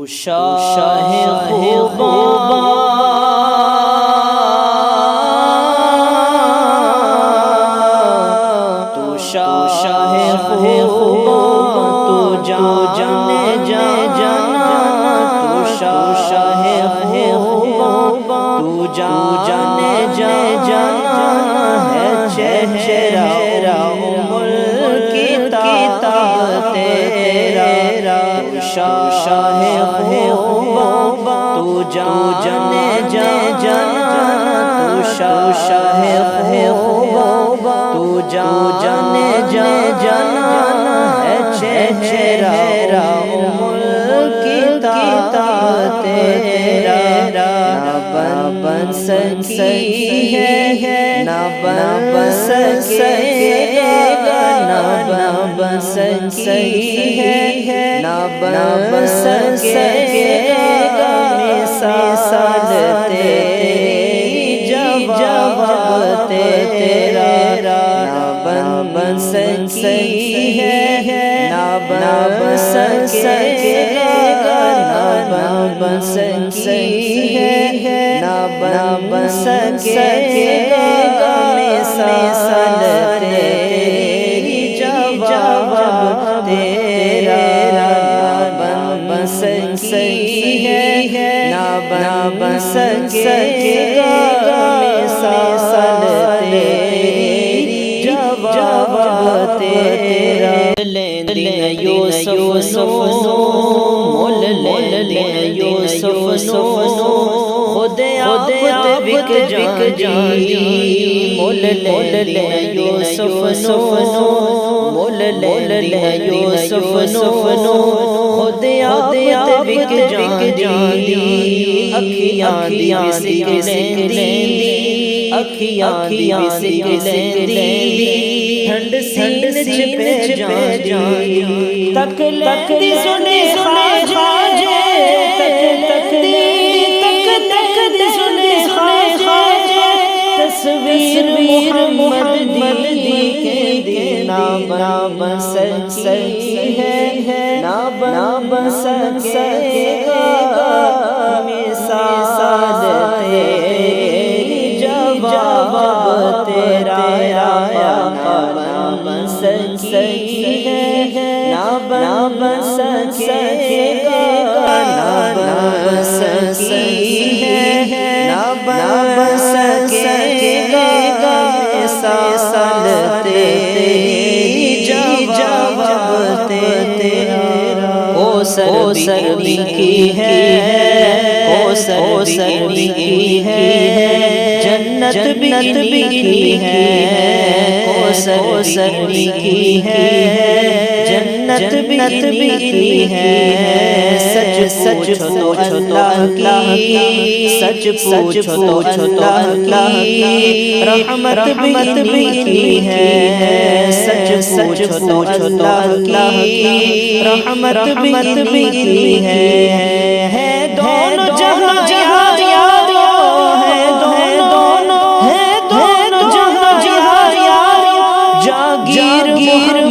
شاہ خوباں تو شاہ خوباں تو جانے جانا تو شاہ خوباں تو جانے جانا ہے چہرہ ملک کی طاقت تیرا شاہ خوباں تو جانے جانا تو شاہ خوباں تو جانے جانا ہے چہرہ ملک کی طاقت تیرا نہ بن سکی ہے نہ بن سکے گا نہ بن سکی ہے نہ بن سکے گا مثال تیری جواب تیرا نہ بن سکی ہے نہ بن سکے گا نہ بن سکی ہے نہ بن سکے گا مثال تیری جواب تیرا نہ بن سکی ہے نہ بن سکے گا مثال تیری جواب تیرا یوسف مول یوسف خود آپ بک جانی مول یوسف مول یوسف خود آپ بک جانی اکھیاں سک لیندی اکھیاں سک لیندی ٹھنڈ سین پہ جانی تک لیندی سنے خواجے تک سنے خواجے تصویر محمد دی کے نہ بن سکی ہے نہ بن سکے گا مثال تیری جواب تیرا نہ بن سکی ہے نہ بن سکے گا نہ بن سکی ہے نہ بن سکے گا مثال تیری جواب تیرا او سر بھی کی ہے او سر بھی کی ہے جنت بھی کی ہے او سر بھی کی ہے جنت بھی کی ہے سچ تو اللہ کی سچ تو اللہ کی رحمت بھی کی ہے سچ تو اللہ کی رحمت بھی کی ہے دونوں جہاں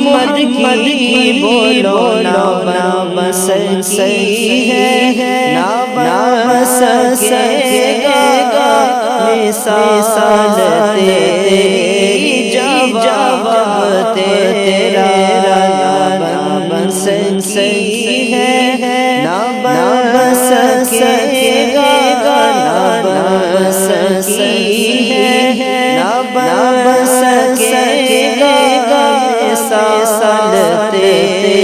مد کی بولو نہ بن سکی ہے نہ بن سکے گا مثال تیری جواب تیرا نہ بن سکی ہے نہ بن سکے گا نہ بن سکی ہے نہ بن سکے گا مثال تیری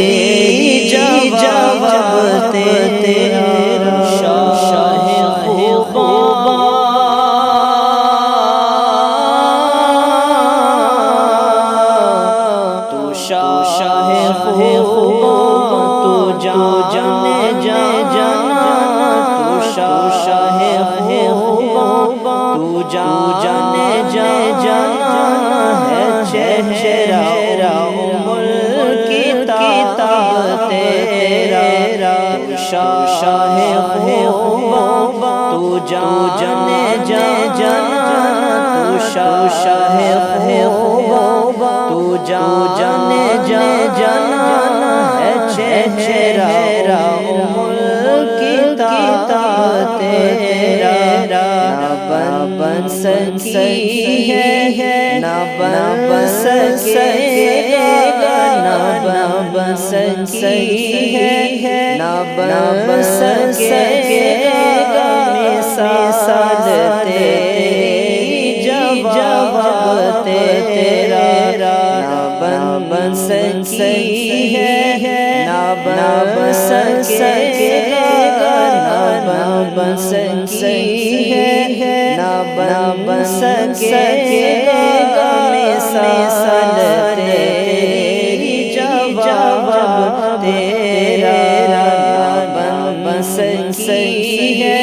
جواب تیرا شاہ خوباں تو شاہ خوباں تو جانے جانا تو شاہ خوباں تو جانے جانا ہے چہرہ ملک کی طاقت تیرا شاہ خوباں تو جانے جانا تو شاہ خوباں تو جانے جانا ہے چہرہ ملک کی سکی ہے نہ بن سکے گا، نہ بن سکی ہے نہ بن سکے گا، مثال تیری جواب تیرا نہ بن سکی ہے نہ بن سکے گا، نہ بن سکی ہے نہ بن سکے گا، مثال تیری جواب تیرا نہ بن سکی ہے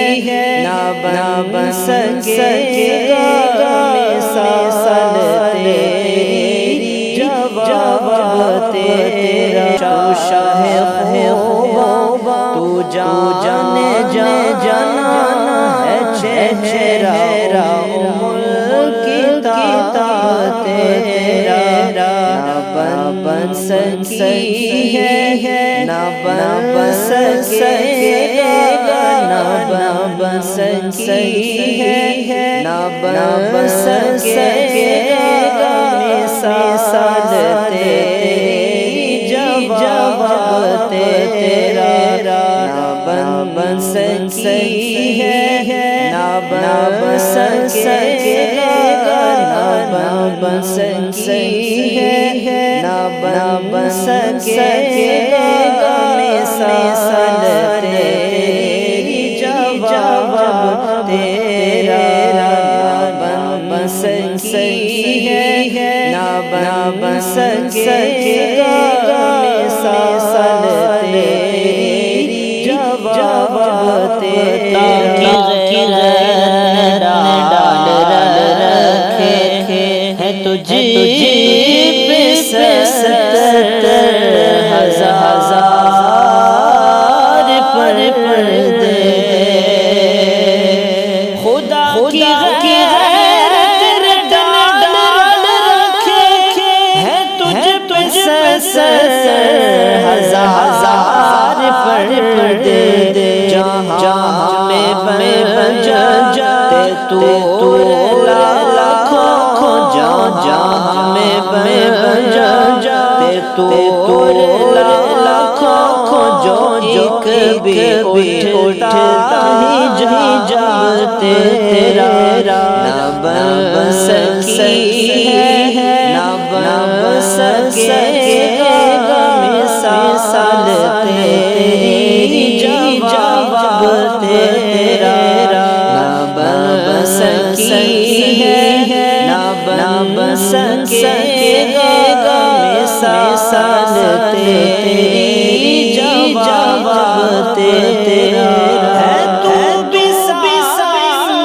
نہ بن سکے گا، مثال تیری جواب تیرا شاہ خوبا تو جانے جانا ہے چہرہ ملک کی طاقت تیرا نہ بن سکی ہے نہ بن سکے گا، نہ بن سکی ہے نہ بن سکے گا، مثال تیری جواب تیرا نہ بن سکی ہے نہ بن سکے گا، نہ بن سکی ہے نہ بن سکے گا، مثال تیری جواب تیرا نہ بن سکی ہے نہ بن سکے گا، مثال تیری جواب تیرا ڈال رکھے ہے تجھ پہ 70,000 پردے، خدا کی غیرت ڈال رکھے ہے تجھ پہ 70,000 پردے، جہاں میں بن جاتے تو لاکھوں، جہاں میں بن جاتے تو لاکھوں، جو ایک بھی اٹھتا ہی جاتے تیرا نہ بن سکی ہے نہ بن سکے گا، مثال تیری جواب تیرا نہ بن سکی ہے نہ بن سکے گا، مثال تیری جواب تیرا ہے تو مثال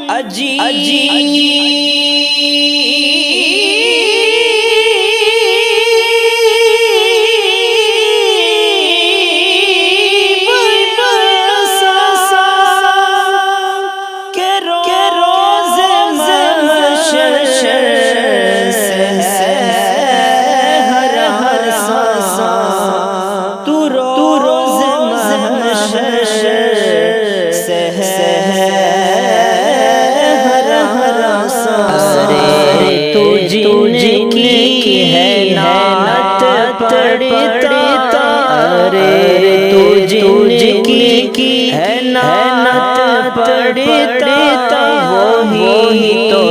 عجیب جن کی ہے نعت پڑھتا، ارے تو جن کی ہے نعت پڑھتا، وہی تو